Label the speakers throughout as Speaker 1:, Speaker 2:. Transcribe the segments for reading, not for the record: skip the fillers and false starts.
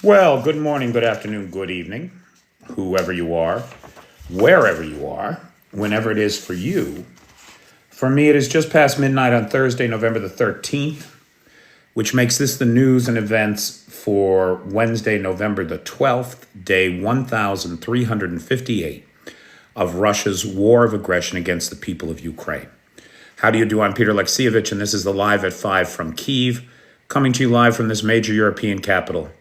Speaker 1: Well, good morning, good afternoon, good evening, whoever you are, wherever you are, whenever it is for you. For me, it is just past midnight on Thursday, November the 13th, which makes this the news and events for Wednesday, November the 12th, day 1358 of Russia's war of aggression against the people of Ukraine. How do you do? I'm Peter Alexievich, and this is the Live at 5 from Kyiv, coming to you live from this major European capital.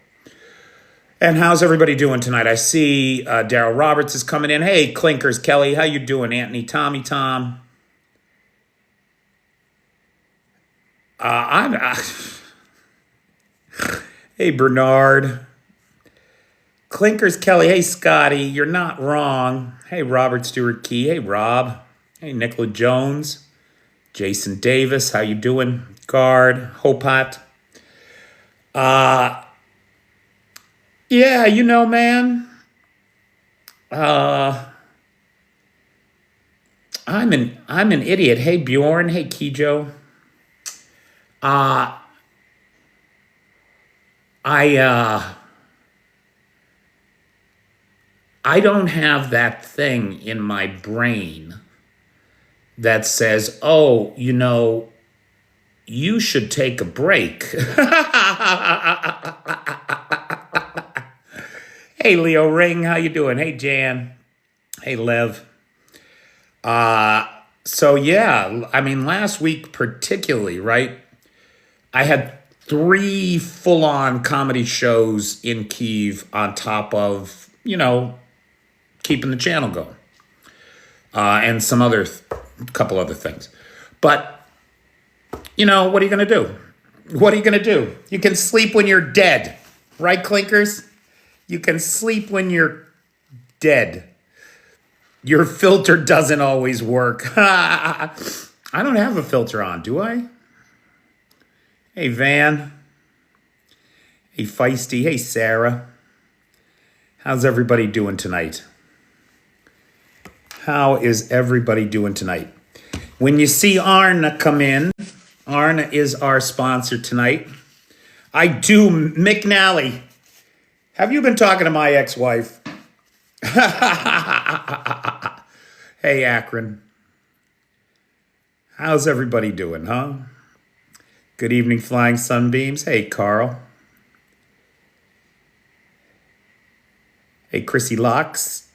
Speaker 1: And how's everybody doing tonight? I see Daryl Roberts is coming in. Hey, Clinkers, Kelly, how you doing? Anthony, Tommy, Tom. Hey, Bernard. Clinkers, Kelly. Hey, Scotty, you're not wrong. Hey, Robert Stewart Key. Hey, Rob. Hey, Nicola Jones. Jason Davis, how you doing? Guard, Upate. Yeah, man. I'm an idiot. Hey, Bjorn. Hey, Kijo. I don't have that thing in my brain that says, oh, you should take a break. Hey, Leo Ring, how you doing? Hey, Jan. Hey, Lev. Last week particularly, right? I had 3 full-on comedy shows in Kyiv on top of, keeping the channel going. And some other, couple other things. But, what are you going to do? What are you going to do? You can sleep when you're dead. Right, Clinkers? You can sleep when you're dead. Your filter doesn't always work. I don't have a filter on, do I? Hey, Van. Hey, Feisty. Hey, Sarah. How's everybody doing tonight? How is everybody doing tonight? When you see Arna come in, Arna is our sponsor tonight. I do, McNally. Have you been talking to my ex-wife? Hey, Akron. How's everybody doing, huh? Good evening, Flying Sunbeams. Hey, Carl. Hey, Chrissy Locks.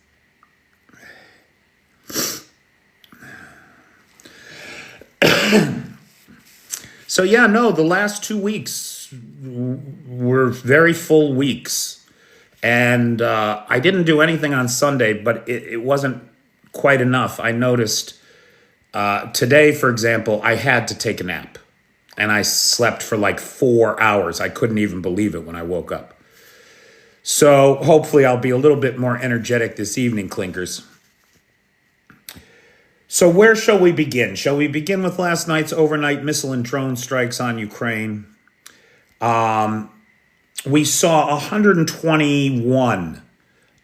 Speaker 1: The last 2 weeks were very full weeks. And I didn't do anything on Sunday, but it wasn't quite enough. I noticed today, for example, I had to take a nap. And I slept for like 4 hours. I couldn't even believe it when I woke up. So hopefully I'll be a little bit more energetic this evening, Clinkers. So where shall we begin? Shall we begin with last night's overnight missile and drone strikes on Ukraine? We saw 121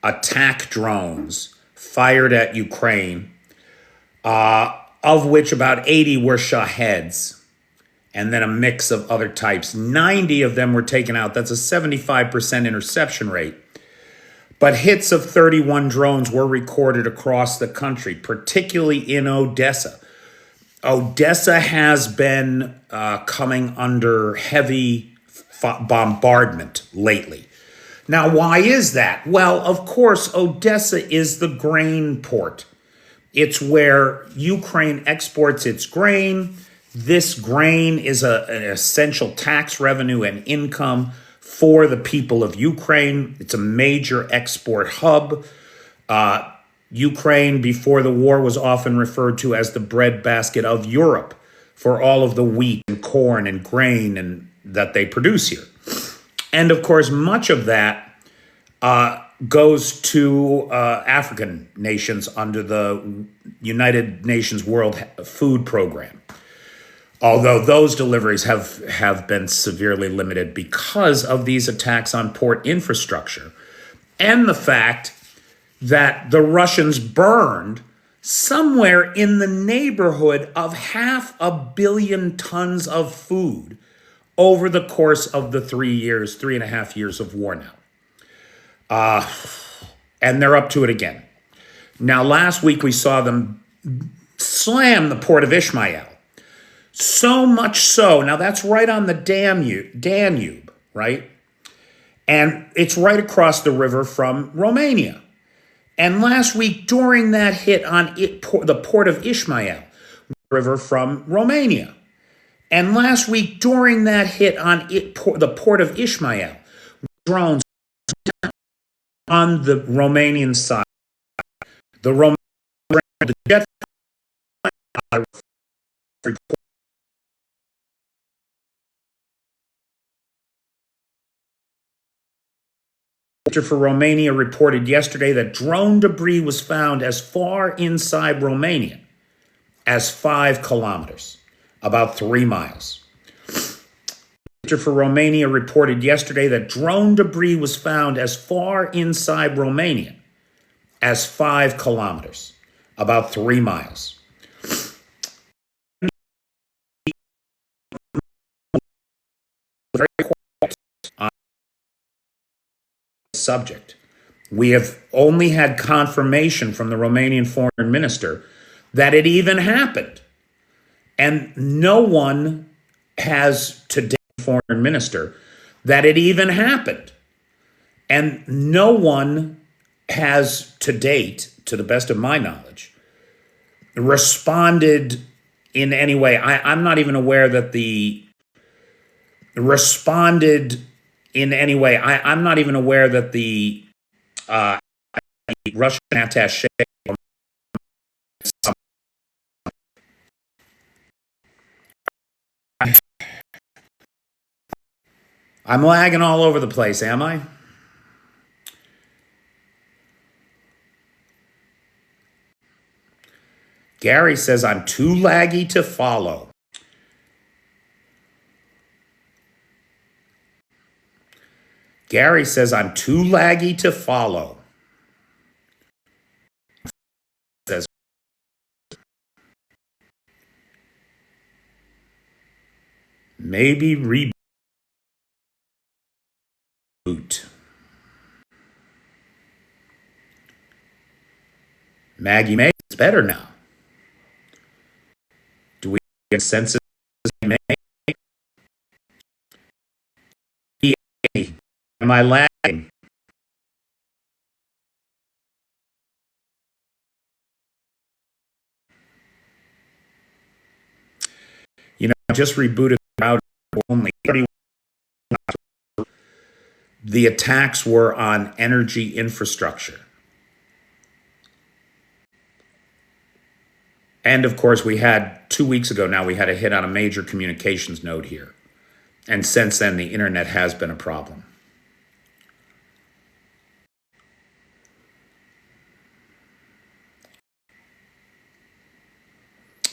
Speaker 1: attack drones fired at Ukraine, of which about 80 were Shaheds, and then a mix of other types. 90 of them were taken out. That's a 75% interception rate. But hits of 31 drones were recorded across the country, particularly in Odessa. Odessa has been coming under heavy bombardment lately. Now, why is that? Well, of course, Odessa is the grain port. It's where Ukraine exports its grain. This grain is an essential tax revenue and income for the people of Ukraine. It's a major export hub. Ukraine, before the war, was often referred to as the breadbasket of Europe for all of the wheat and corn and grain and that they produce here. And of course, much of that goes to African nations under the United Nations World Food Program. Although those deliveries have been severely limited because of these attacks on port infrastructure and the fact that the Russians burned somewhere in the neighborhood of 500 million tons of food over the course of the 3.5 years of war now. And they're up to it again. Now, last week we saw them slam the port of Ishmael. So much so, now that's right on the Danube, right? And it's right across the river from Romania. And last week, during that hit on the port of Ishmael, river from Romania. And last week, during that hit on the port of Ishmael, drones on the Romanian side. The jet for Romania reported yesterday that drone debris was found as far inside Romania as 5 kilometers, about 3 miles. For Romania reported yesterday that drone debris was found as far inside Romania as 5 kilometers, about 3 miles. Very quiet on the subject. We have only had confirmation from the Romanian foreign minister that it even happened. And no one has today, foreign minister, that it even happened. And no one has to date, to the best of my knowledge, responded in any way. I'm not even aware that the responded in any way. I'm not even aware that the Russian attaché. I'm lagging all over the place, am I? Gary says I'm too laggy to follow. Gary says I'm too laggy to follow. Says maybe reboot. Maggie May, it's better now. Do we get census? Am I lagging? You know, I just rebooted the router only. The attacks were on energy infrastructure. And of course, we had 2 weeks ago now, we had a hit on a major communications node here. And since then, the internet has been a problem.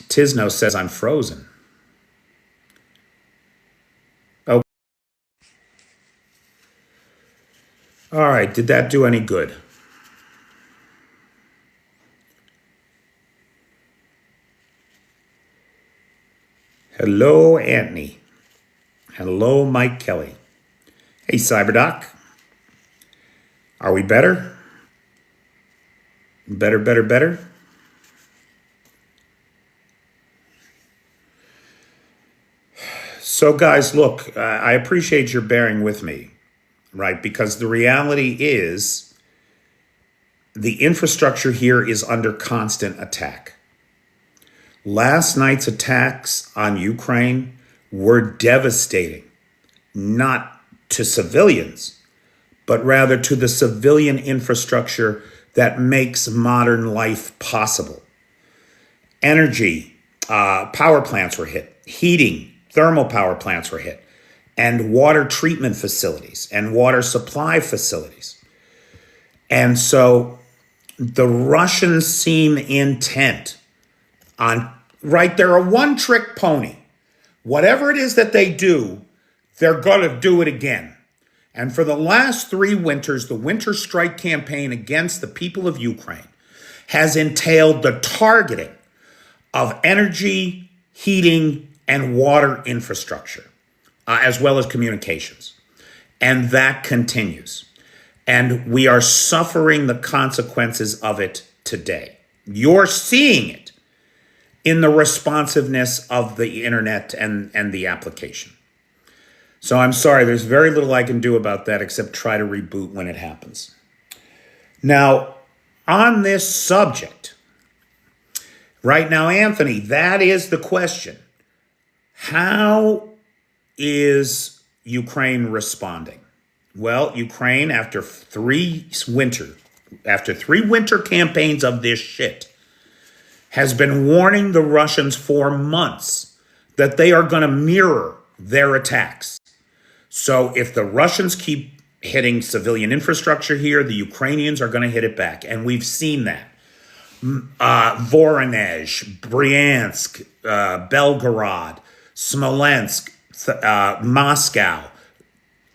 Speaker 1: Tisno says I'm frozen. Oh. All right, did that do any good? Hello, Anthony. Hello, Mike Kelly. Hey, CyberDoc. Are we better? Better? So, guys, look, I appreciate your bearing with me, right? Because the reality is the infrastructure here is under constant attack. Last night's attacks on Ukraine were devastating, not to civilians, but rather to the civilian infrastructure that makes modern life possible. Energy, power plants were hit, heating, thermal power plants were hit, and water treatment facilities and water supply facilities. And so the Russians seem intent on, right, they're a one-trick pony. Whatever it is that they do, they're going to do it again. And for the last 3 winters, the winter strike campaign against the people of Ukraine has entailed the targeting of energy, heating, and water infrastructure, as well as communications. And that continues. And we are suffering the consequences of it today. You're seeing it in the responsiveness of the internet and the application. So I'm sorry, there's very little I can do about that except try to reboot when it happens. Now, on this subject, right now, Anthony, that is the question. How is Ukraine responding? Well, Ukraine, after three winter campaigns of this shit, has been warning the Russians for months that they are going to mirror their attacks. So if the Russians keep hitting civilian infrastructure here, the Ukrainians are going to hit it back. And we've seen that. Voronezh, Bryansk, Belgorod, Smolensk, Moscow,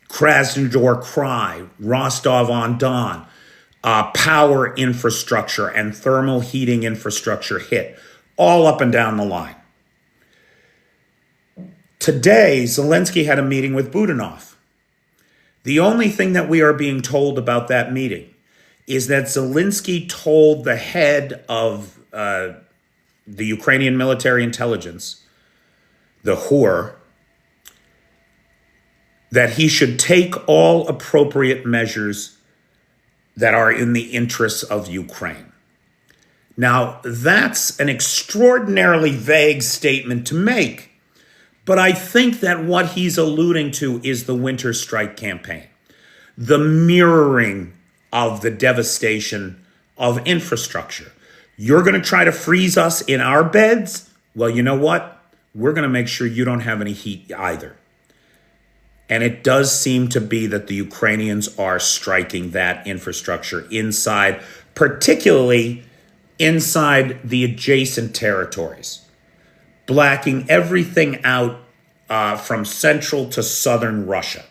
Speaker 1: Krasnodar Krai, Rostov-on-Don, power infrastructure and thermal heating infrastructure hit all up and down the line. Today, Zelensky had a meeting with Budanov. The only thing that we are being told about that meeting is that Zelensky told the head of the Ukrainian military intelligence, the HUR, that he should take all appropriate measures that are in the interests of Ukraine. Now, that's an extraordinarily vague statement to make, but I think that what he's alluding to is the winter strike campaign, the mirroring of the devastation of infrastructure. You're going to try to freeze us in our beds? Well, you know what? We're going to make sure you don't have any heat either. And it does seem to be that the Ukrainians are striking that infrastructure inside, particularly inside the adjacent territories, blacking everything out from central to southern Russia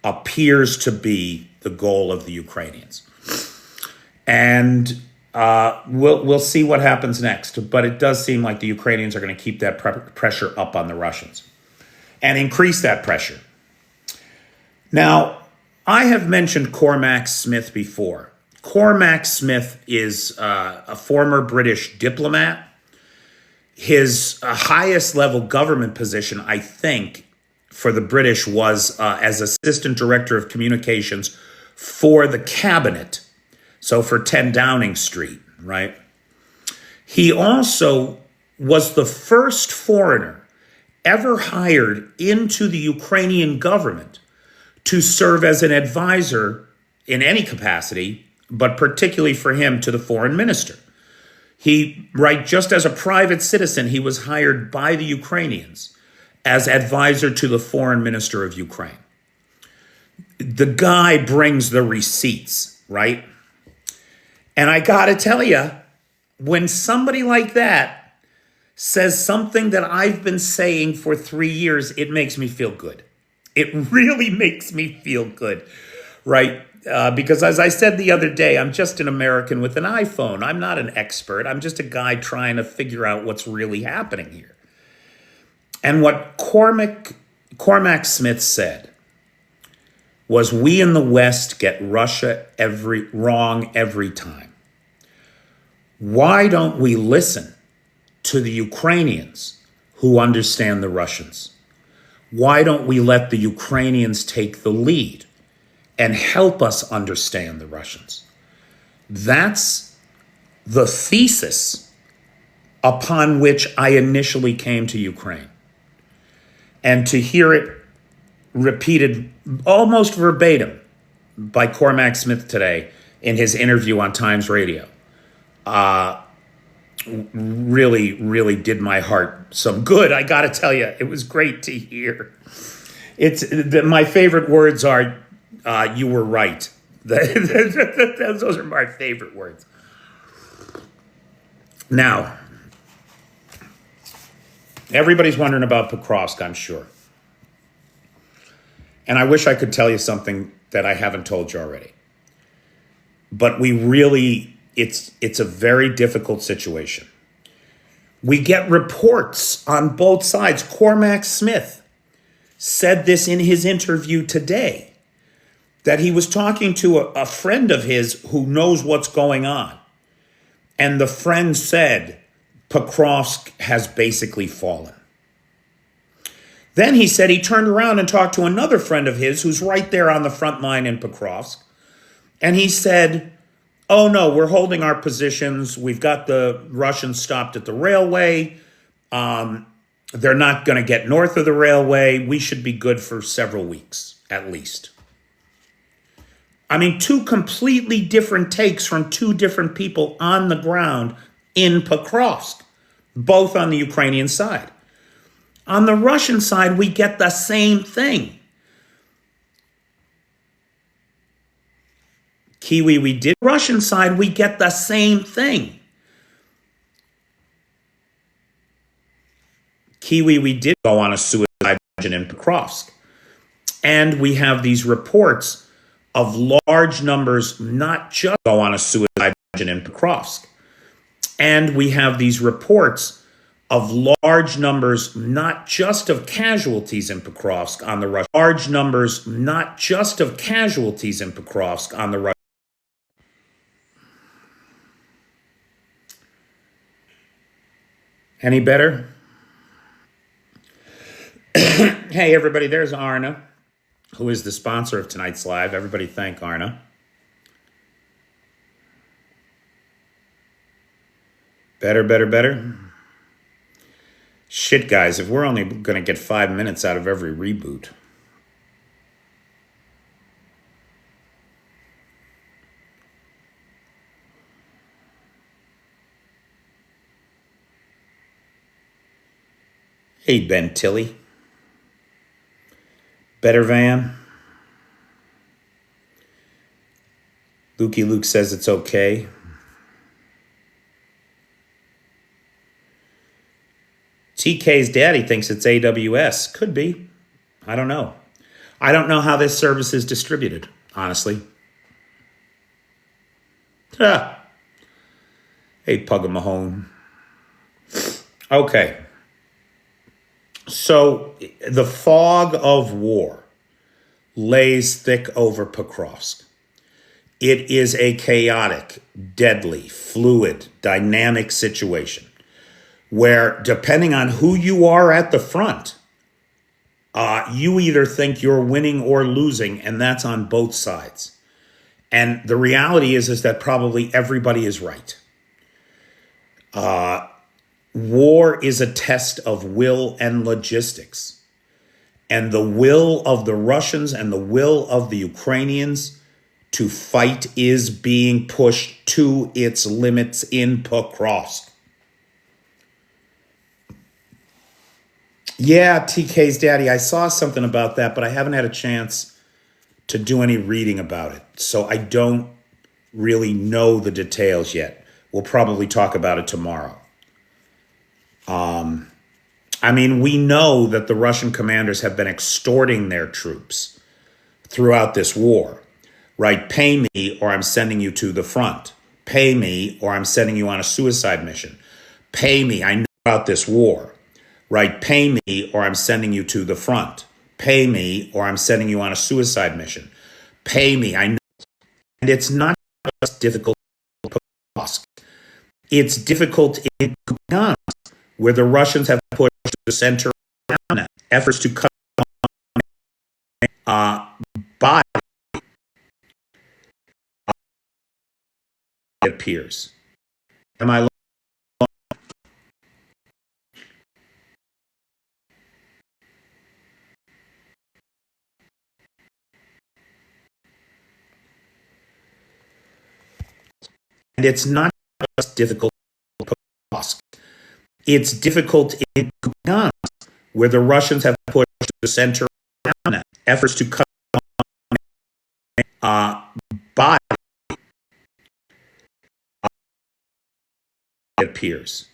Speaker 1: appears to be the goal of the Ukrainians. And we'll see what happens next. But it does seem like the Ukrainians are going to keep that pressure up on the Russians and increase that pressure. Now, I have mentioned Cormac Smith before. Cormac Smith is a former British diplomat. His highest level government position, I think, for the British was as Assistant Director of Communications for the Cabinet. So for 10 Downing Street, right? He also was the first foreigner ever hired into the Ukrainian government to serve as an advisor in any capacity, but particularly for him to the foreign minister. He, right, just as a private citizen, he was hired by the Ukrainians as advisor to the foreign minister of Ukraine. The guy brings the receipts, right? And I gotta tell you, when somebody like that says something that I've been saying for 3 years, it makes me feel good. It really makes me feel good, right? Because as I said the other day, I'm just an American with an iPhone. I'm not an expert. I'm just a guy trying to figure out what's really happening here. And what Cormac Smith said was, we in the West get Russia wrong every time. Why don't we listen to the Ukrainians who understand the Russians? Why don't we let the Ukrainians take the lead and help us understand the Russians? That's the thesis upon which I initially came to Ukraine. And to hear it repeated almost verbatim by Cormac Smith today in his interview on Times Radio really, really did my heart some good. I got to tell you, it was great to hear. My favorite words are, you were right. Those are my favorite words. Now, everybody's wondering about Pokrovsk, I'm sure. And I wish I could tell you something that I haven't told you already. But it's a very difficult situation. We get reports on both sides. Cormac Smith said this in his interview today, that he was talking to a friend of his who knows what's going on. And the friend said, Pokrovsk has basically fallen. Then he said he turned around and talked to another friend of his who's right there on the front line in Pokrovsk. And he said, oh no, we're holding our positions. We've got the Russians stopped at the railway. They're not going to get north of the railway. We should be good for several weeks, at least. I mean, two completely different takes from two different people on the ground in Pokrovsk, both on the Ukrainian side. On the Russian side, we get the same thing. Kiwi, we did. Russian side, we get the same thing. Kiwi, we did go on a suicide mission in Pokrovsk. And we have these reports of large numbers, not just go on a suicide mission in Pokrovsk. And we have these reports of large numbers, not just of casualties in Pokrovsk on the Russian, large numbers, not just of casualties in Pokrovsk on the Russian. Any better? Hey, everybody, there's Arna, who is the sponsor of tonight's live. Everybody thank Arna. Better, better, better. Shit, guys, if we're only going to get 5 minutes out of every reboot. Hey, Ben Tilly. Better Van. Lukey Luke says it's okay. TK's daddy thinks it's AWS. Could be. I don't know. I don't know how this service is distributed, honestly. Ah. Hey, Pugga Mahone. Okay. So the fog of war lays thick over Pokrovsk. It is a chaotic, deadly, fluid, dynamic situation where, depending on who you are at the front, you either think you're winning or losing, and that's on both sides. And the reality is that probably everybody is right. War is a test of will and logistics. And the will of the Russians and the will of the Ukrainians to fight is being pushed to its limits in Pokrovsk. Yeah, TK's daddy, I saw something about that, but I haven't had a chance to do any reading about it. So I don't really know the details yet. We'll probably talk about it tomorrow. I mean, we know that the Russian commanders have been extorting their troops throughout this war, right? Pay me or I'm sending you to the front. Pay me or I'm sending you on a suicide mission. Pay me, I know about this war, right? Pay me or I'm sending you to the front. Pay me or I'm sending you on a suicide mission. Pay me, I know. And it's not just difficult in Pokrovsk. It's difficult in Kupiansk, where the Russians have pushed the center around that. Efforts to cut by it appears. Am I? And it's not just difficult in Pokrovsk. It's difficult in Kupiansk, where the Russians have pushed the center around that. Efforts to cut by it appears.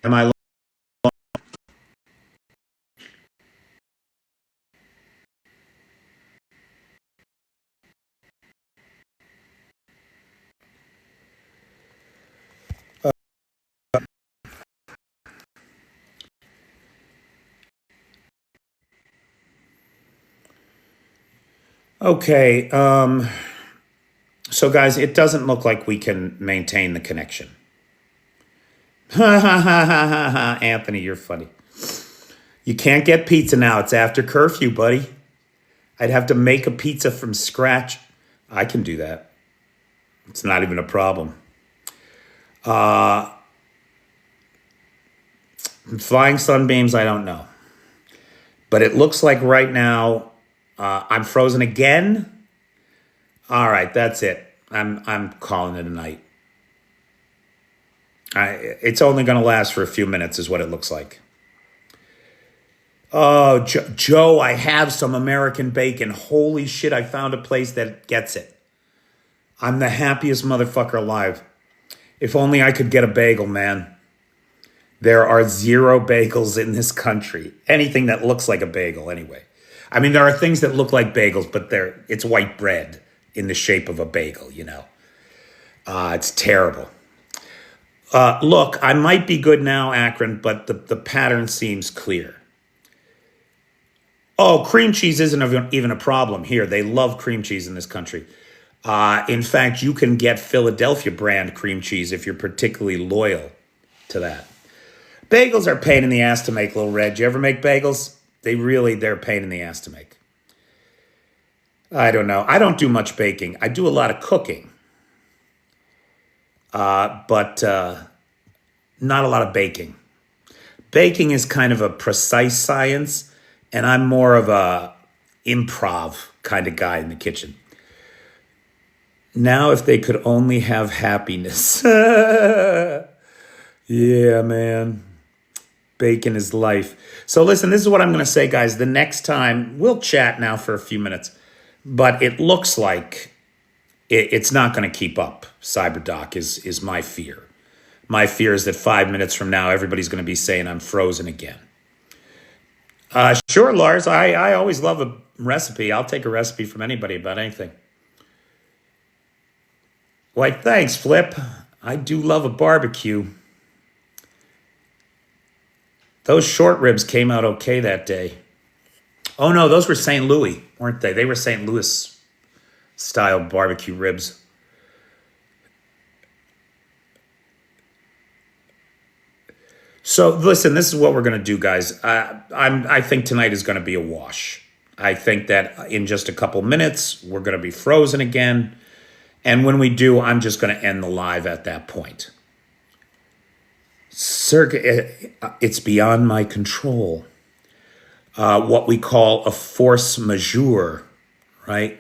Speaker 1: Am I? Okay, so guys, it doesn't look like we can maintain the connection. Ha ha ha ha ha ha. Anthony, you're funny. You can't get pizza now. It's after curfew, buddy. I'd have to make a pizza from scratch. I can do that. It's not even a problem. Flying sunbeams, I don't know. But it looks like right now I'm frozen again. All right, that's it. I'm calling it a night. It's only going to last for a few minutes is what it looks like. Oh, Joe, I have some American bacon. Holy shit, I found a place that gets it. I'm the happiest motherfucker alive. If only I could get a bagel, man. There are 0 bagels in this country. Anything that looks like a bagel, anyway. I mean, there are things that look like bagels, but it's white bread in the shape of a bagel, you know. It's terrible. Look, I might be good now, Akron, but the pattern seems clear. Oh, cream cheese isn't even a problem here. They love cream cheese in this country. In fact, you can get Philadelphia brand cream cheese if you're particularly loyal to that. Bagels are a pain in the ass to make, Little Red. You ever make bagels? They're a pain in the ass to make. I don't know. I don't do much baking. I do a lot of cooking. But not a lot of baking. Baking is kind of a precise science, and I'm more of a improv kind of guy in the kitchen. Now, if they could only have happiness. Yeah, man. Bacon is life. So listen, this is what I'm going to say, guys. The next time, we'll chat now for a few minutes, but it looks like it's not going to keep up. CyberDoc is my fear. My fear is that 5 minutes from now, everybody's going to be saying I'm frozen again. Sure, Lars. I always love a recipe. I'll take a recipe from anybody about anything. Why, thanks, Flip. I do love a barbecue. Those short ribs came out okay that day. Oh, no, those were St. Louis, weren't they? They were St. Louis style barbecue ribs. So listen, this is what we're going to do, guys. I think tonight is going to be a wash. I think that in just a couple minutes, we're going to be frozen again. And when we do, I'm just going to end the live at that point. It's beyond my control. What we call a force majeure, right?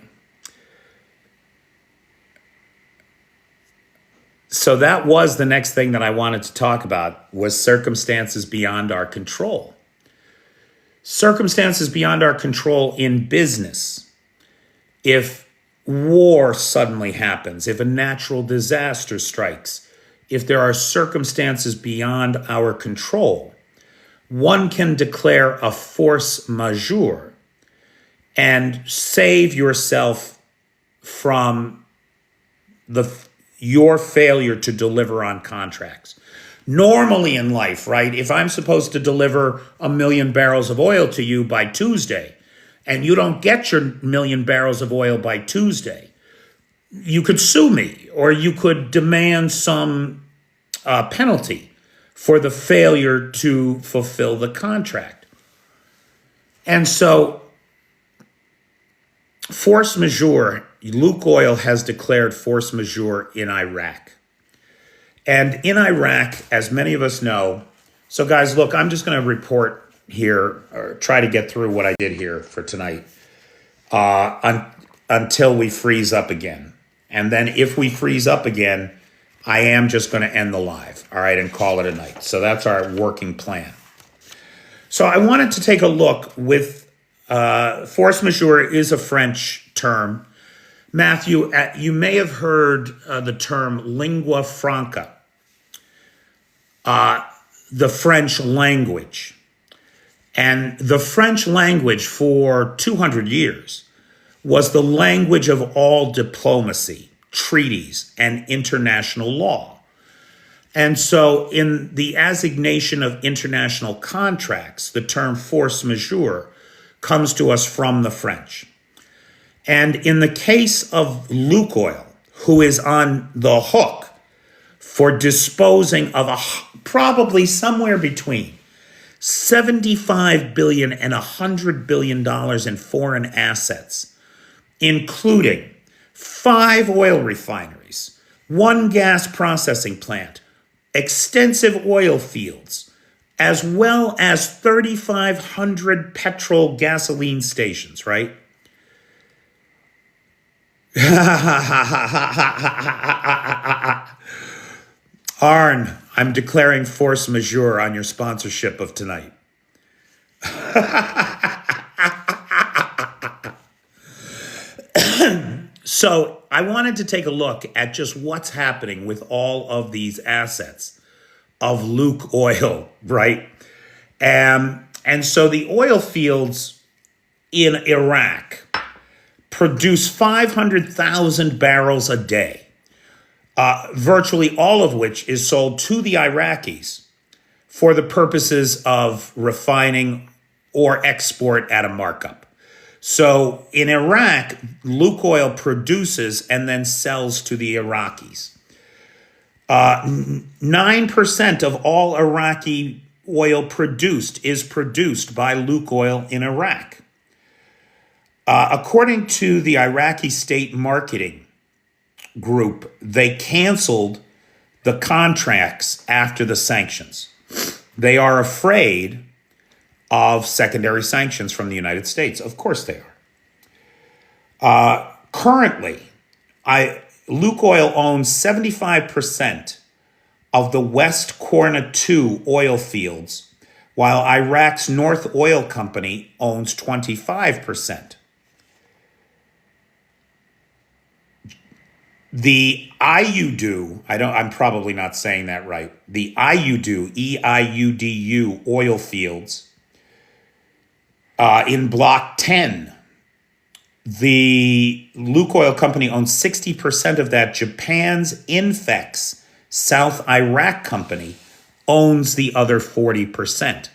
Speaker 1: So that was the next thing that I wanted to talk about, was circumstances beyond our control. Circumstances beyond our control in business. If war suddenly happens, if a natural disaster strikes, if there are circumstances beyond our control, one can declare a force majeure and save yourself from your failure to deliver on contracts. Normally in life, right, if I'm supposed to deliver 1 million barrels of oil to you by Tuesday, and you don't get your 1 million barrels of oil by Tuesday, you could sue me, or you could demand some penalty for the failure to fulfill the contract. And so, force majeure, Lukoil has declared force majeure in Iraq. And in Iraq, as many of us know, so guys, look, I'm just going to report here, or try to get through what I did here for tonight, until we freeze up again. And then if we freeze up again, I am just going to end the live, all right, and call it a night. So that's our working plan. So I wanted to take a look with force majeure is a French term. Matthew, you may have heard the term lingua franca, the French language. And the French language for 200 years was the language of all diplomacy, treaties, and international law. And so in the assignation of international contracts, the term force majeure comes to us from the French. And in the case of Lukoil, who is on the hook for disposing of probably somewhere between $75 billion and $100 billion in foreign assets, including 5 oil refineries, 1 gas processing plant, extensive oil fields, as well as 3,500 petrol gasoline stations, right? Arn, I'm declaring force majeure on your sponsorship of tonight. So I wanted to take a look at just what's happening with all of these assets of Lukoil, right? And so the oil fields in Iraq produce 500,000 barrels a day, virtually all of which is sold to the Iraqis for the purposes of refining or export at a markup. So in Iraq, Lukoil produces and then sells to the Iraqis. 9% of all Iraqi oil produced is produced by Lukoil in Iraq. According to the Iraqi State Marketing Group, they canceled the contracts after the sanctions. They are afraid of secondary sanctions from the United States. Of course they are. Currently, Lukoil owns 75% of the West Qurna 2 oil fields, while Iraq's North Oil Company owns 25%. The IUDU, I'm probably not saying that right, the IUDU, E-I-U-D-U oil fields in Block 10, the Lukoil company owns 60% of that. Japan's Infex South Iraq company owns the other 40%.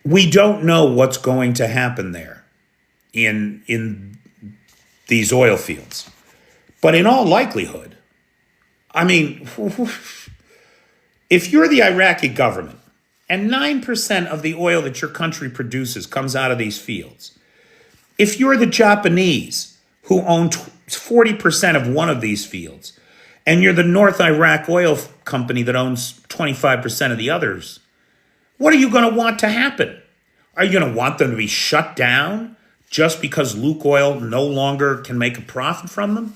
Speaker 1: We don't know what's going to happen there in these oil fields. But in all likelihood, I mean, if you're the Iraqi government and 9% of the oil that your country produces comes out of these fields, if you're the Japanese who own 40% of one of these fields, and you're the North Iraq Oil Company that owns 25% of the others, what are you going to want to happen? Are you going to want them to be shut down just because Lukoil no longer can make a profit from them?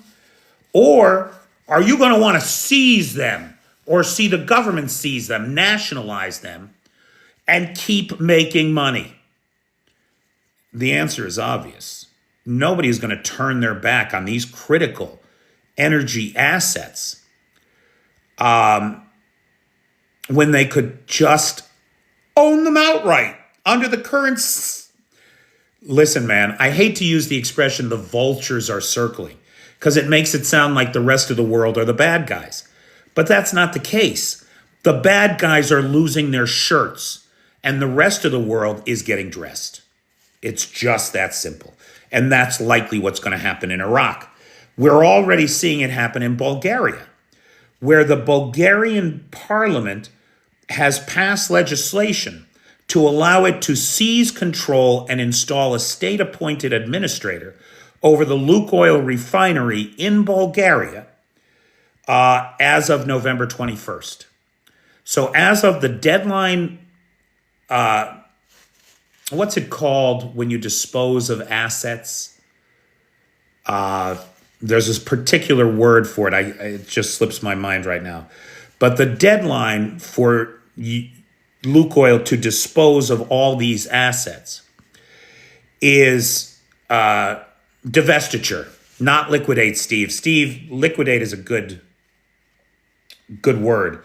Speaker 1: Or are you going to want to seize them or see the government seize them, nationalize them, and keep making money? The answer is obvious. Nobody is going to turn their back on these critical energy assets when they could just own them outright under the current... Listen, man, I hate to use the expression the vultures are circling because it makes it sound like the rest of the world are the bad guys. But that's not the case. The bad guys are losing their shirts and the rest of the world is getting dressed. It's just that simple. And that's likely what's going to happen in Iraq. We're already seeing it happen in Bulgaria, where the Bulgarian parliament has passed legislation to allow it to seize control and install a state-appointed administrator over the Lukoil refinery in Bulgaria as of November 21st. So as of the deadline, what's it called when you dispose of assets? There's this particular word for it. It just slips my mind right now. But the deadline for Lukoil to dispose of all these assets is divestiture, not liquidate, Steve. Steve, liquidate is a good word.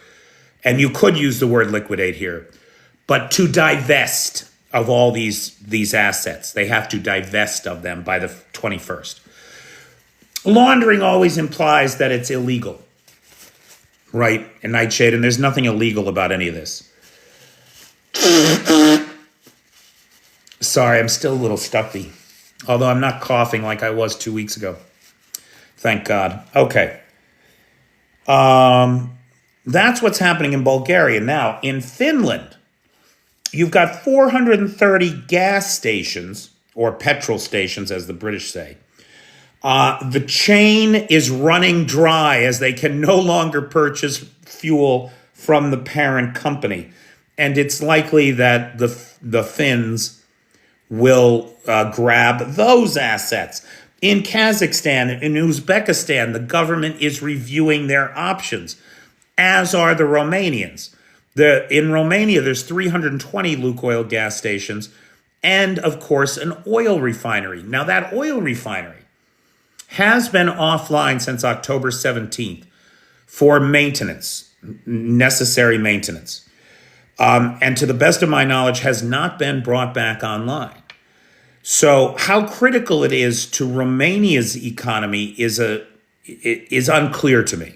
Speaker 1: And you could use the word liquidate here. But to divest of all these assets, they have to divest of them by the 21st. Laundering always implies that it's illegal, right? And Nightshade, and there's nothing illegal about any of this. Sorry, I'm still a little stuffy. Although I'm not coughing like I was 2 weeks ago. Thank God. Okay. That's what's happening in Bulgaria. Now, in Finland, you've got 430 gas stations, or petrol stations, as the British say. The chain is running dry as they can no longer purchase fuel from the parent company. And it's likely that the Finns will grab those assets. In Kazakhstan, in Uzbekistan, the government is reviewing their options, as are the Romanians. In Romania, there's 320 Lukoil gas stations and, of course, an oil refinery. Now, that oil refinery has been offline since October 17th for maintenance, necessary maintenance. And to the best of my knowledge, has not been brought back online. So how critical it is to Romania's economy is unclear to me.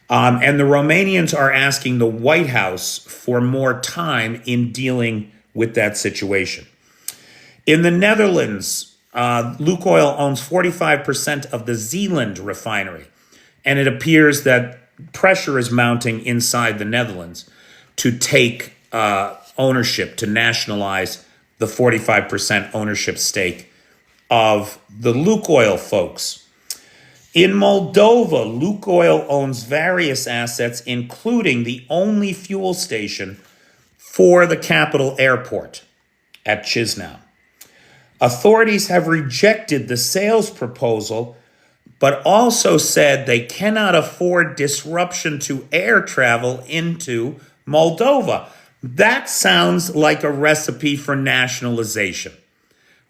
Speaker 1: And the Romanians are asking the White House for more time in dealing with that situation. In the Netherlands, Lukoil owns 45% of the Zeeland refinery, and it appears that pressure is mounting inside the Netherlands to take ownership, to nationalize the 45% ownership stake of the Lukoil folks. In Moldova, Lukoil owns various assets, including the only fuel station for the capital airport at Chisinau. Authorities have rejected the sales proposal, but also said they cannot afford disruption to air travel into Moldova. That sounds like a recipe for nationalization,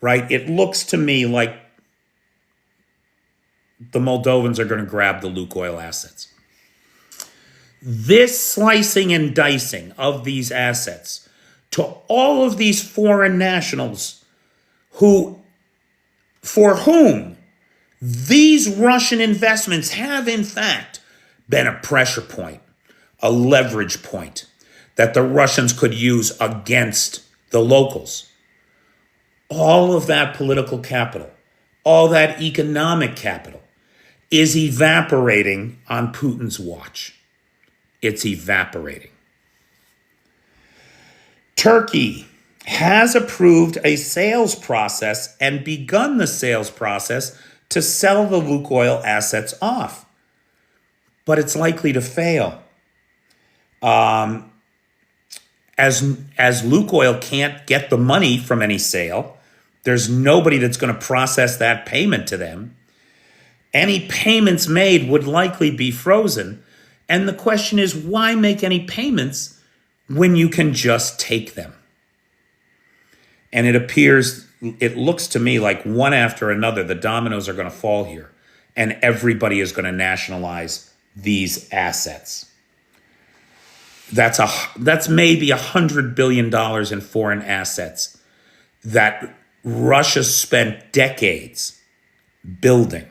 Speaker 1: right? It looks to me like the Moldovans are going to grab the Lukoil assets. This slicing and dicing of these assets to all of these foreign nationals for whom these Russian investments have, in fact, been a pressure point, a leverage point that the Russians could use against the locals. All of that political capital, all that economic capital is evaporating on Putin's watch. It's evaporating. Turkey has approved a sales process and begun the sales process to sell the Lukoil assets off. But it's likely to fail. As Lukoil can't get the money from any sale, there's nobody that's going to process that payment to them. Any payments made would likely be frozen. And the question is, why make any payments when you can just take them? And it looks to me like one after another, the dominoes are going to fall here. And everybody is going to nationalize these assets. That's maybe $100 billion in foreign assets that Russia spent decades building,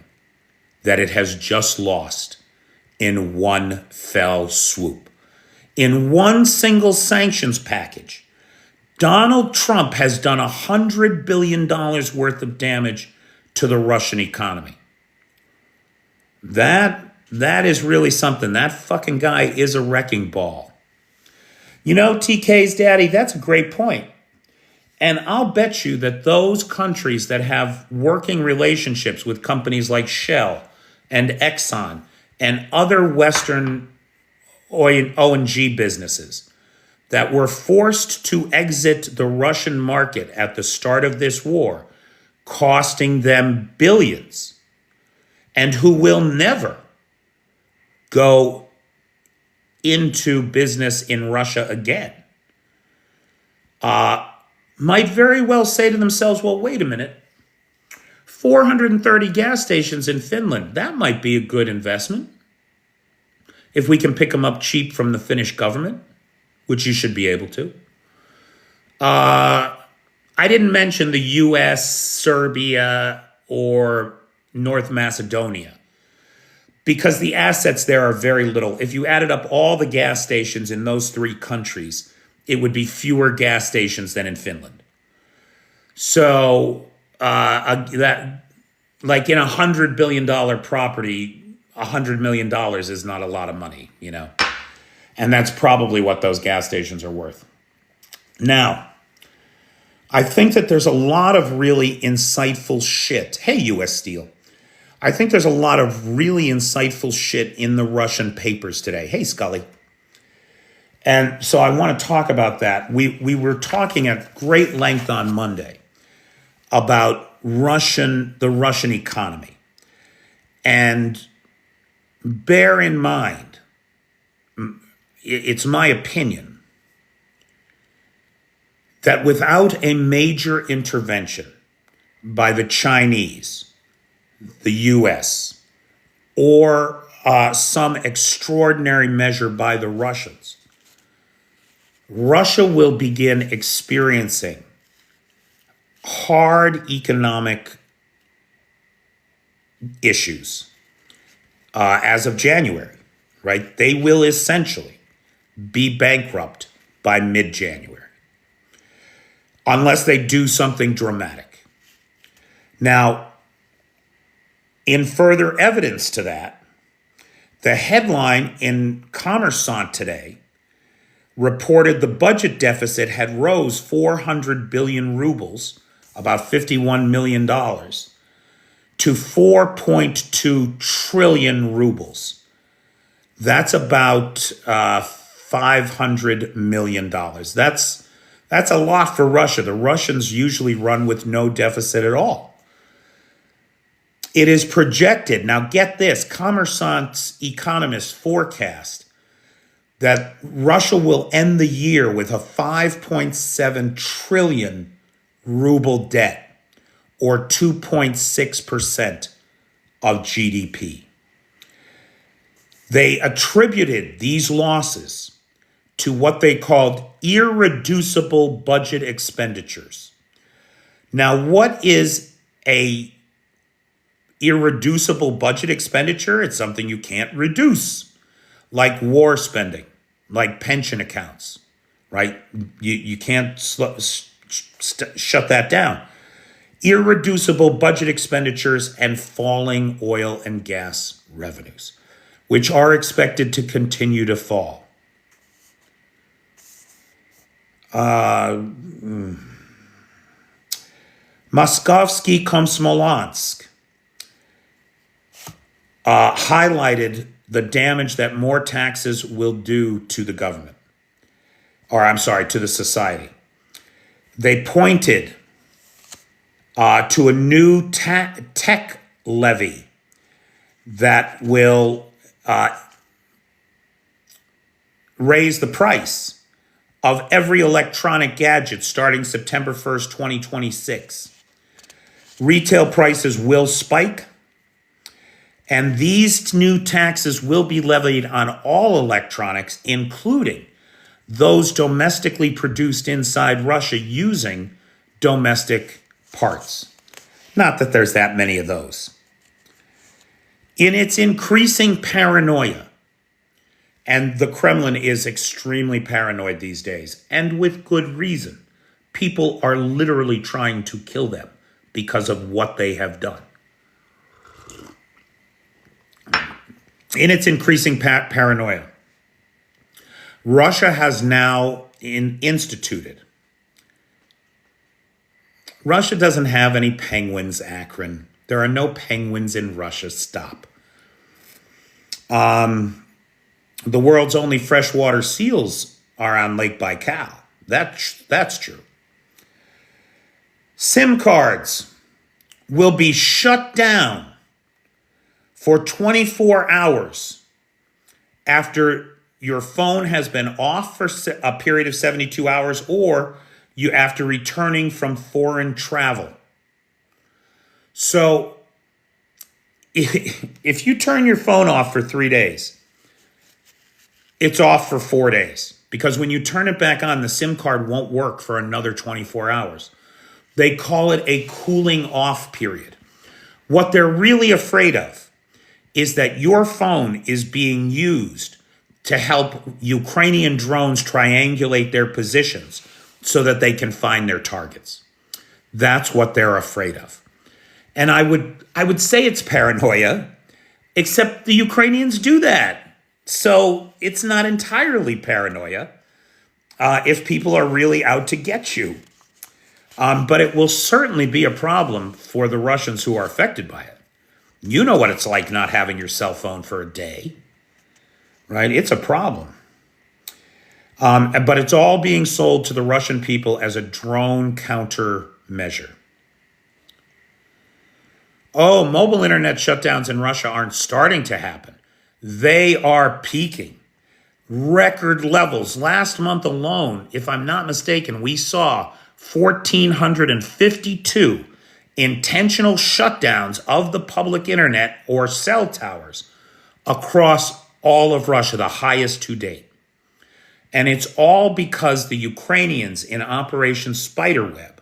Speaker 1: that it has just lost in one fell swoop. In one single sanctions package, Donald Trump has done $100 billion worth of damage to the Russian economy. That is really something. That fucking guy is a wrecking ball. You know, TK's daddy, that's a great point. And I'll bet you that those countries that have working relationships with companies like Shell and Exxon and other Western O&G businesses that were forced to exit the Russian market at the start of this war, costing them billions, and who will never go into business in Russia again, might very well say to themselves, well, wait a minute, 430 gas stations in Finland, that might be a good investment if we can pick them up cheap from the Finnish government, which you should be able to. I didn't mention the US, Serbia, or North Macedonia, because the assets there are very little. If you added up all the gas stations in those three countries, it would be fewer gas stations than in Finland. So that, like in $100 billion property, $100 million is not a lot of money, and that's probably what those gas stations are worth. Now, I think that there's a lot of really insightful shit. Hey, U.S. Steel. I think there's a lot of really insightful shit in the Russian papers today. Hey, Scully. And so I want to talk about that. We were talking at great length on Monday about the Russian economy. And bear in mind, it's my opinion that without a major intervention by the Chinese, the US, or some extraordinary measure by the Russians, Russia will begin experiencing hard economic issues as of January, right? They will essentially be bankrupt by mid-January unless they do something dramatic. Now, in further evidence to that, the headline in Kommersant today reported the budget deficit had rose 400 billion rubles, about $51 million, to 4.2 trillion rubles. That's about $500 million. That's a lot for Russia. The Russians usually run with no deficit at all. It is projected, now get this, Kommersant's economists forecast that Russia will end the year with a 5.7 trillion ruble debt, or 2.6% of GDP. They attributed these losses to what they called irreducible budget expenditures. Now, what is a irreducible budget expenditure? It's something you can't reduce, like war spending, like pension accounts, right? You can't shut that down. Irreducible budget expenditures and falling oil and gas revenues, which are expected to continue to fall. Moskovsky Komsomolsk highlighted the damage that more taxes will do to the government, to the society. They pointed to a new tech levy that will raise the price of every electronic gadget starting September 1st, 2026. Retail prices will spike, and these new taxes will be levied on all electronics, including those domestically produced inside Russia using domestic parts. Not that there's that many of those. In its increasing paranoia, and the Kremlin is extremely paranoid these days, and with good reason. People are literally trying to kill them because of what they have done. In its increasing paranoia, Russia has now instituted. Russia doesn't have any penguins, Akron. There are no penguins in Russia. Stop. The world's only freshwater seals are on Lake Baikal. That's true. SIM cards will be shut down for 24 hours after your phone has been off for a period of 72 hours, or you after returning from foreign travel. So if you turn your phone off for 3 days, it's off for 4 days, because when you turn it back on, the SIM card won't work for another 24 hours. They call it a cooling off period. What they're really afraid of is that your phone is being used to help Ukrainian drones triangulate their positions so that they can find their targets. That's what they're afraid of. And I would say it's paranoia, except the Ukrainians do that. So it's not entirely paranoia if people are really out to get you. But it will certainly be a problem for the Russians who are affected by it. You know what it's like not having your cell phone for a day, right? It's a problem. But it's all being sold to the Russian people as a drone countermeasure. Oh, mobile internet shutdowns in Russia aren't starting to happen. They are peaking. Record levels. Last month alone, if I'm not mistaken, we saw 1,452 intentional shutdowns of the public internet or cell towers across all of Russia, the highest to date. And it's all because the Ukrainians in Operation Spiderweb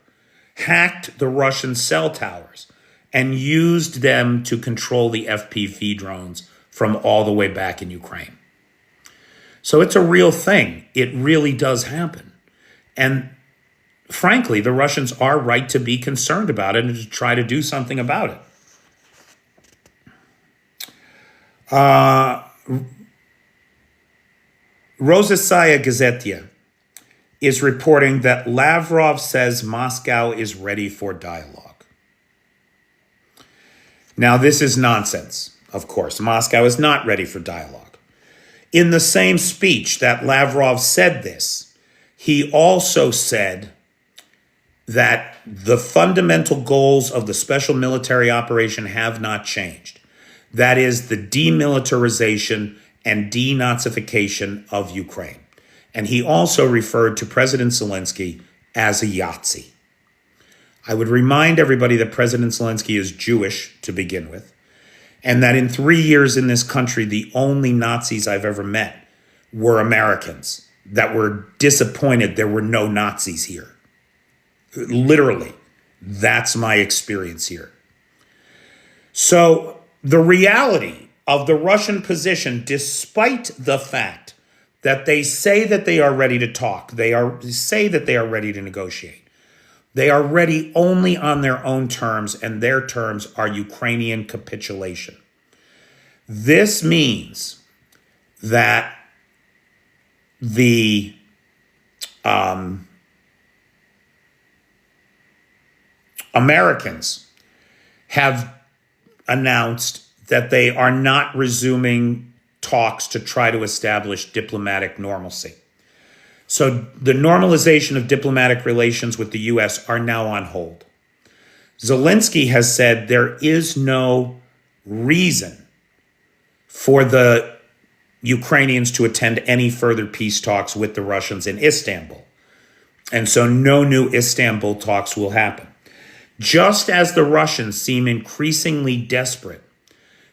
Speaker 1: hacked the Russian cell towers and used them to control the FPV drones from all the way back in Ukraine. So it's a real thing. It really does happen. And frankly, the Russians are right to be concerned about it and to try to do something about it. Rossiyskaya Gazeta is reporting that Lavrov says Moscow is ready for dialogue. Now, this is nonsense, of course. Moscow is not ready for dialogue. In the same speech that Lavrov said this, he also said that the fundamental goals of the special military operation have not changed. That is the demilitarization and denazification of Ukraine. And he also referred to President Zelensky as a Yahtzee. I would remind everybody that President Zelensky is Jewish to begin with, and that in 3 years in this country, the only Nazis I've ever met were Americans that were disappointed there were no Nazis here. Literally, that's my experience here. So the reality of the Russian position, despite the fact that they say that they are ready to talk, say that they are ready to negotiate, they are ready only on their own terms, and their terms are Ukrainian capitulation. This means that the Americans have announced that they are not resuming talks to try to establish diplomatic normalcy. So the normalization of diplomatic relations with the U.S. are now on hold. Zelensky has said there is no reason for the Ukrainians to attend any further peace talks with the Russians in Istanbul. And so no new Istanbul talks will happen. Just as the Russians seem increasingly desperate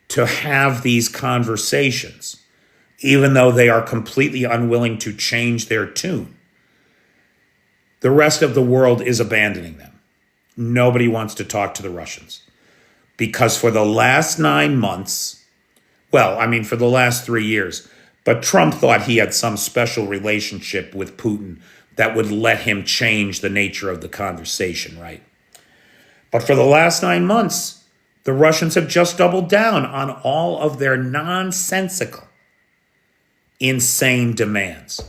Speaker 1: to have these conversations, even though they are completely unwilling to change their tune, the rest of the world is abandoning them. Nobody wants to talk to the Russians because for the last 9 months, for the last 3 years, but Trump thought he had some special relationship with Putin that would let him change the nature of the conversation, right? But for the last 9 months, the Russians have just doubled down on all of their nonsensical, insane demands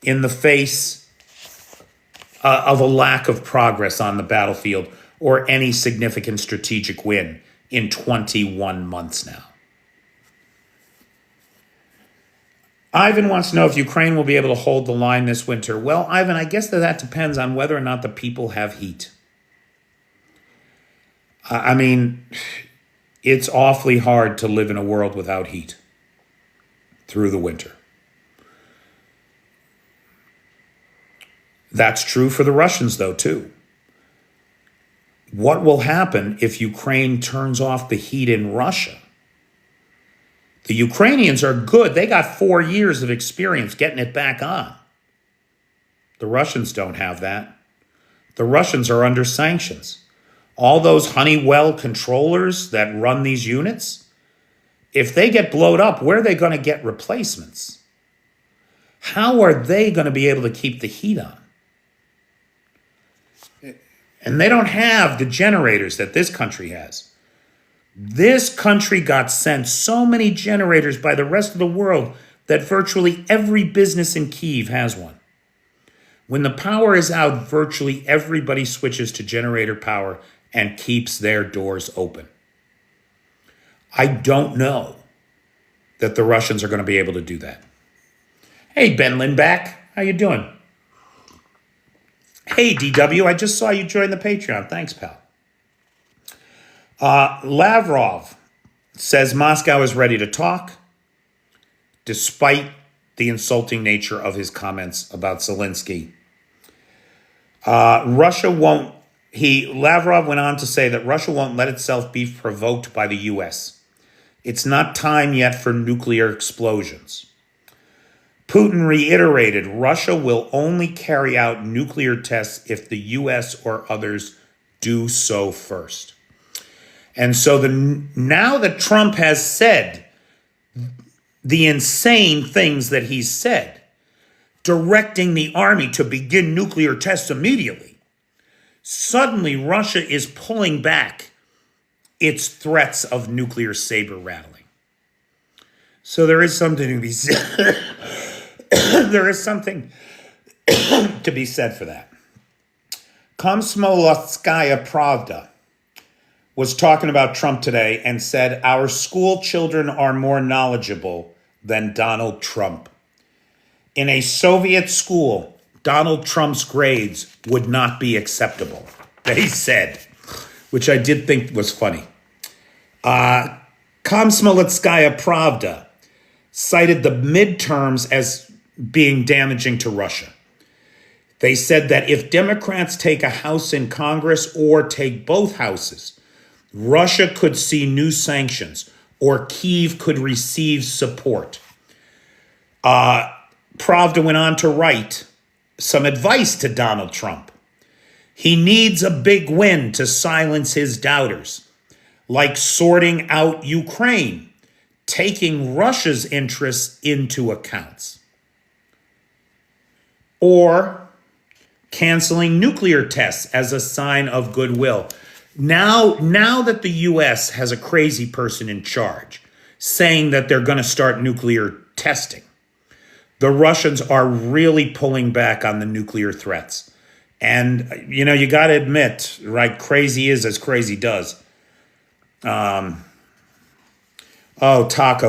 Speaker 1: in the face of a lack of progress on the battlefield or any significant strategic win in 21 months now. Ivan wants to know if Ukraine will be able to hold the line this winter. Well, Ivan, I guess that depends on whether or not the people have heat. It's awfully hard to live in a world without heat through the winter. That's true for the Russians, though, too. What will happen if Ukraine turns off the heat in Russia? The Ukrainians are good. They got 4 years of experience getting it back on. The Russians don't have that. The Russians are under sanctions. All those Honeywell controllers that run these units, if they get blowed up, where are they going to get replacements? How are they going to be able to keep the heat on? And they don't have the generators that this country has. This country got sent so many generators by the rest of the world that virtually every business in Kyiv has one. When the power is out, virtually everybody switches to generator power and keeps their doors open. I don't know that the Russians are going to be able to do that. Hey, Ben Lindback, how you doing? Hey, DW, I just saw you join the Patreon. Thanks, pal. Lavrov says Moscow is ready to talk, despite the insulting nature of his comments about Zelensky. Lavrov went on to say that Russia won't let itself be provoked by the U.S. It's not time yet for nuclear explosions. Putin reiterated Russia will only carry out nuclear tests if the U.S. or others do so first. And so now that Trump has said the insane things that he's said, directing the army to begin nuclear tests immediately, suddenly Russia is pulling back its threats of nuclear saber rattling. So there is something to be said. There is something to be said for that. Komsomolskaya Pravda was talking about Trump today and said, our school children are more knowledgeable than Donald Trump. In a Soviet school, Donald Trump's grades would not be acceptable, they said, which I did think was funny. Komsomolskaya Pravda cited the midterms as being damaging to Russia. They said that if Democrats take a house in Congress or take both houses, Russia could see new sanctions or Kyiv could receive support. Pravda went on to write some advice to Donald Trump. He needs a big win to silence his doubters, like sorting out Ukraine, taking Russia's interests into account, or canceling nuclear tests as a sign of goodwill. Now that the U.S. has a crazy person in charge saying that they're going to start nuclear testing, the Russians are really pulling back on the nuclear threats. And, you got to admit, right, crazy is as crazy does. Taco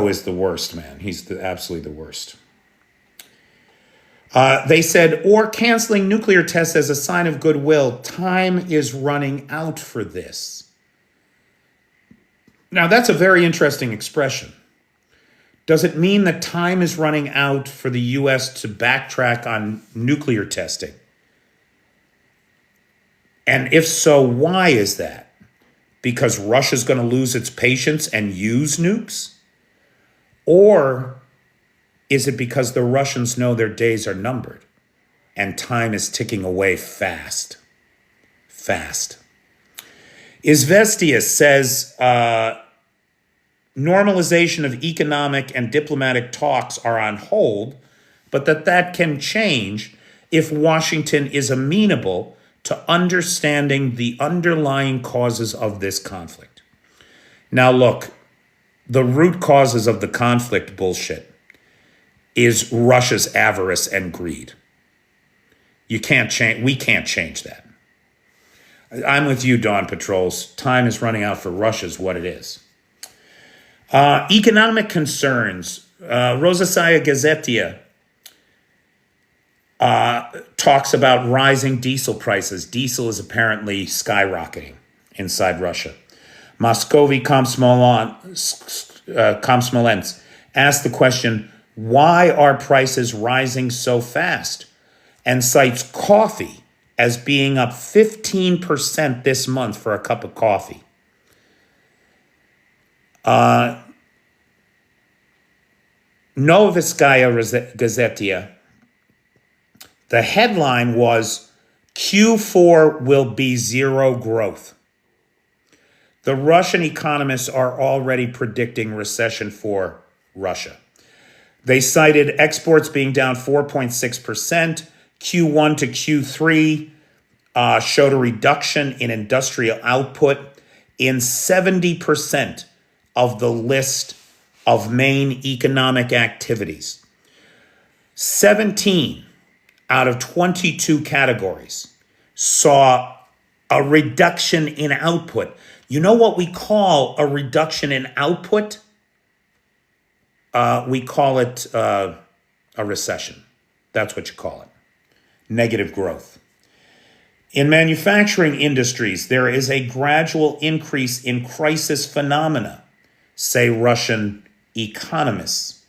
Speaker 1: is the worst, man. He's absolutely the worst. They said, or canceling nuclear tests as a sign of goodwill. Time is running out for this. Now, that's a very interesting expression. Does it mean that time is running out for the U.S. to backtrack on nuclear testing? And if so, why is that? Because Russia's going to lose its patience and use nukes? Or is it because the Russians know their days are numbered and time is ticking away fast? Divestiture says normalization of economic and diplomatic talks are on hold, but that can change if Washington is amenable to understanding the underlying causes of this conflict. Now look, the root causes of the conflict bullshit is Russia's avarice and greed. We can't change that. I'm with you, Dawn Patrols. Time is running out for Russia is what it is. Economic concerns. Rosasaya Gazetia talks about rising diesel prices. Diesel is apparently skyrocketing inside Russia. Moscovi Komsomolets asked the question, why are prices rising so fast? And cites coffee as being up 15% this month for a cup of coffee. Novoskaya Gazetia, the headline was, Q4 will be zero growth. The Russian economists are already predicting recession for Russia. They cited exports being down 4.6%, Q1 to Q3, showed a reduction in industrial output in 70% of the list of main economic activities. 17 out of 22 categories saw a reduction in output. You know what we call a reduction in output? We call it a recession. That's what you call it. Negative growth. In manufacturing industries, there is a gradual increase in crisis phenomena, say Russian economists.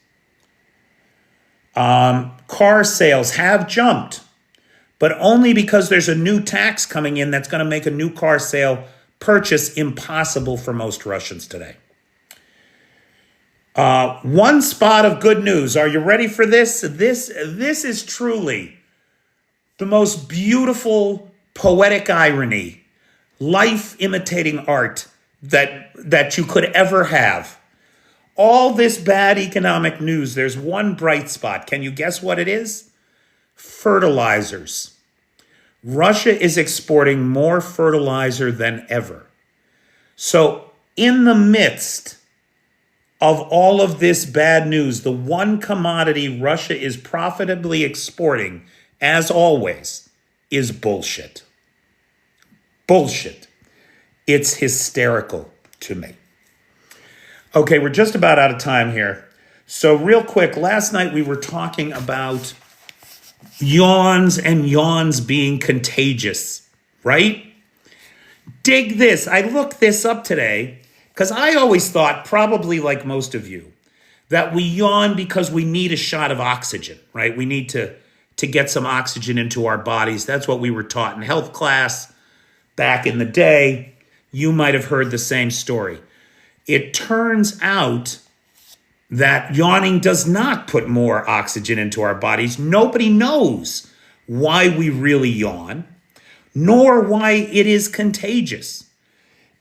Speaker 1: Car sales have jumped, but only because there's a new tax coming in that's going to make a new car sale purchase impossible for most Russians today. One spot of good news. Are you ready for this? This is truly the most beautiful poetic irony, life imitating art that you could ever have. All this bad economic news, there's one bright spot. Can you guess what it is? Fertilizers. Russia is exporting more fertilizer than ever. So in the midst of all of this bad news, the one commodity Russia is profitably exporting, as always, is bullshit. Bullshit. It's hysterical to me. Okay, we're just about out of time here. So real quick, last night we were talking about yawns and yawns being contagious, right? Dig this. I looked this up today because I always thought, probably like most of you, that we yawn because we need a shot of oxygen, right? We need to get some oxygen into our bodies. That's what we were taught in health class back in the day. You might have heard the same story. It turns out that yawning does not put more oxygen into our bodies. Nobody knows why we really yawn, nor why it is contagious.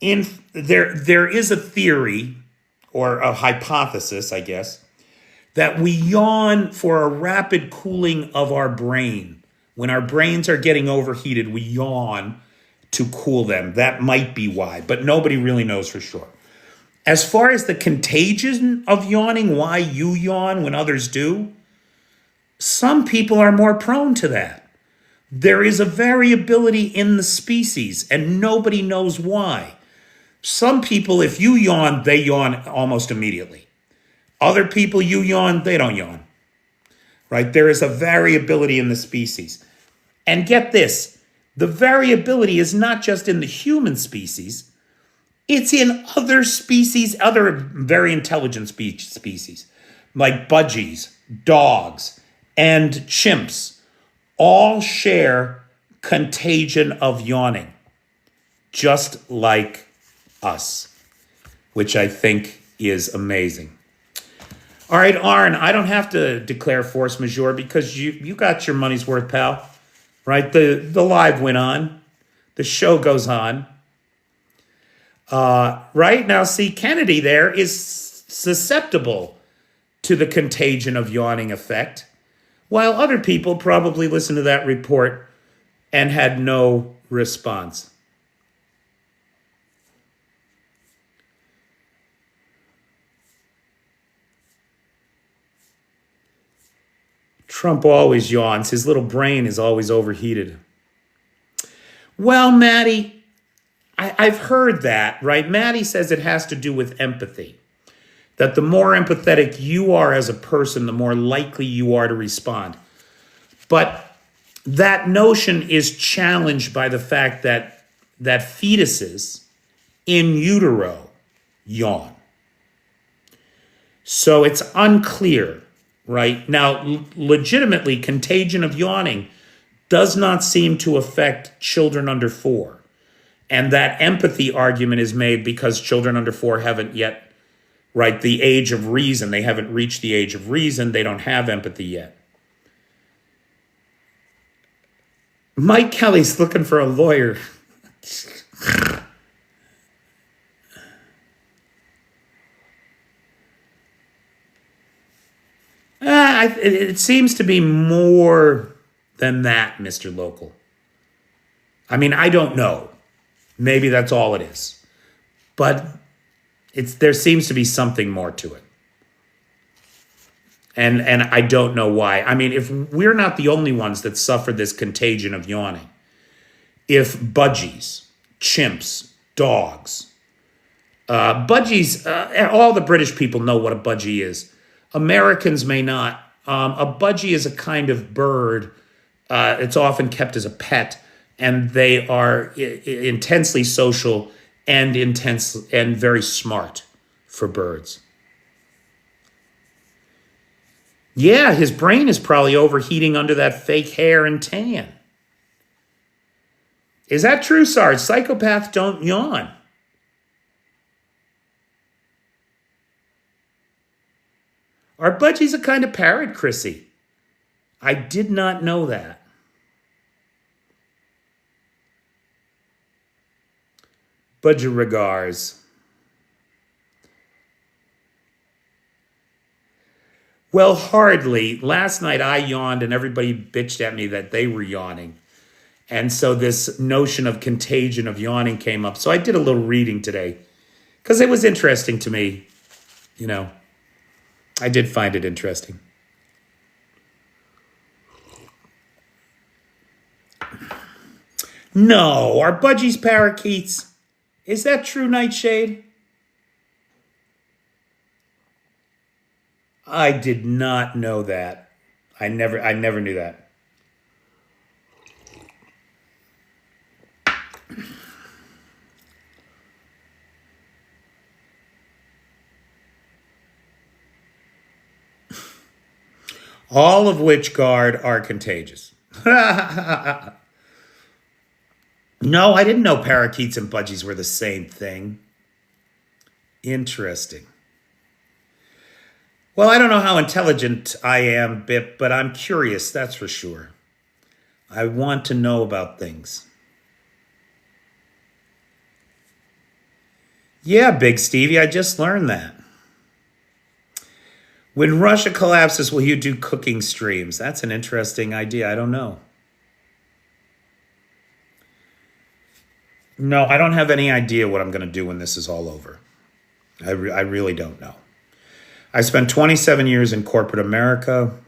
Speaker 1: There is a theory, or a hypothesis, I guess, that we yawn for a rapid cooling of our brain. When our brains are getting overheated, we yawn to cool them. That might be why, but nobody really knows for sure. As far as the contagion of yawning, why you yawn when others do, some people are more prone to that. There is a variability in the species, and nobody knows why. Some people, if you yawn, they yawn almost immediately. Other people, you yawn, they don't yawn. Right? There is a variability in the species. And get this, the variability is not just in the human species, it's in other species, other very intelligent species, like budgies, dogs, and chimps, all share contagion of yawning, just like us, which I think is amazing. All right, Arn, I don't have to declare force majeure because you got your money's worth, pal. Right? The live went on. The show goes on. Right? Now, see, Kennedy there is susceptible to the contagion of yawning effect, while other people probably listened to that report and had no response. Trump always yawns. His little brain is always overheated. Well, Maddie, I've heard that, right? Maddie says it has to do with empathy. That the more empathetic you are as a person, the more likely you are to respond. But that notion is challenged by the fact that fetuses in utero yawn. So it's unclear, right? Now, legitimately, contagion of yawning does not seem to affect children under 4. And that empathy argument is made because children under 4 haven't yet, right, the age of reason. They haven't reached the age of reason. They don't have empathy yet. Mike Kelly's looking for a lawyer. It seems to be more than that, Mr. Local. I mean, I don't know. Maybe that's all it is. But there seems to be something more to it. And I don't know why. I mean, if we're not the only ones that suffer this contagion of yawning, if budgies, chimps, dogs, budgies, all the British people know what a budgie is. Americans may not. A budgie is a kind of bird. It's often kept as a pet, and they are intensely social and intense and very smart for birds. Yeah, his brain is probably overheating under that fake hair and tan. Is that true, Sarge? Psychopaths don't yawn. Are budgies a kind of parrot, Chrissy? I did not know that. Budgie regards. Well, hardly. Last night I yawned and everybody bitched at me that they were yawning. And so this notion of contagion of yawning came up. So I did a little reading today because it was interesting to me. You know, I did find it interesting. No, are budgies parakeets? Is that true, Nightshade? I did not know that. I never knew that. All of which, guard, are contagious. No, I didn't know parakeets and budgies were the same thing. Interesting. Well, I don't know how intelligent I am, Bip, but I'm curious, that's for sure. I want to know about things. Yeah, Big Stevie, I just learned that. When Russia collapses, will you do cooking streams? That's an interesting idea. I don't know. No, I don't have any idea what I'm going to do when this is all over. I really don't know. I spent 27 years in corporate America.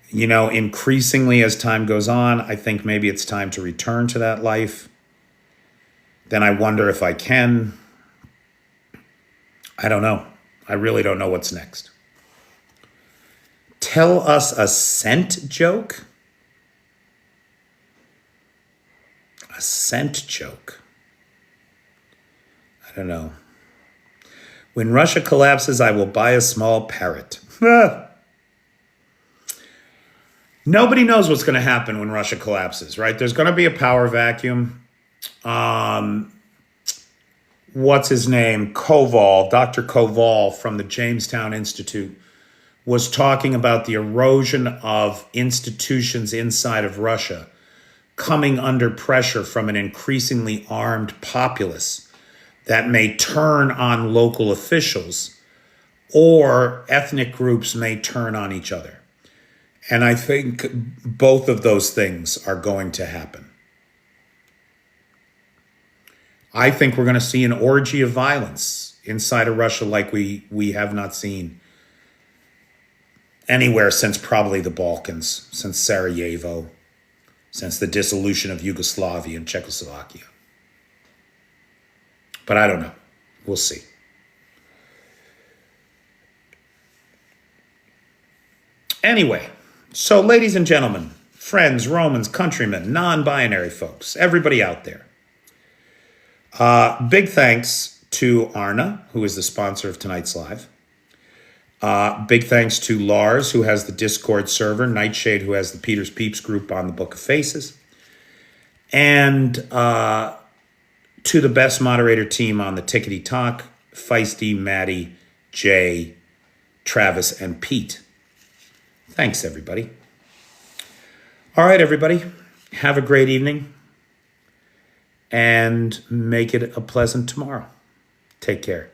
Speaker 1: You know, increasingly as time goes on, I think maybe it's time to return to that life. Then I wonder if I can. I don't know. I really don't know what's next. Tell us a scent joke? A scent joke? I don't know. When Russia collapses, I will buy a small parrot. Nobody knows what's going to happen when Russia collapses, right? There's going to be a power vacuum. What's his name? Koval, Dr. Koval from the Jamestown Institute was talking about the erosion of institutions inside of Russia coming under pressure from an increasingly armed populace that may turn on local officials, or ethnic groups may turn on each other. And I think both of those things are going to happen. I think we're going to see an orgy of violence inside of Russia like we have not seen anywhere since probably the Balkans, since Sarajevo, since the dissolution of Yugoslavia and Czechoslovakia. But I don't know. We'll see. Anyway, so ladies and gentlemen, friends, Romans, countrymen, non-binary folks, everybody out there. Big thanks to Arna, who is the sponsor of tonight's live. Big thanks to Lars, who has the Discord server, Nightshade, who has the Peter's Peeps group on the Book of Faces, and to the best moderator team on the Tickety Talk, Feisty, Maddie, Jay, Travis, and Pete. Thanks, everybody. All right, everybody. Have a great evening. And make it a pleasant tomorrow. Take care.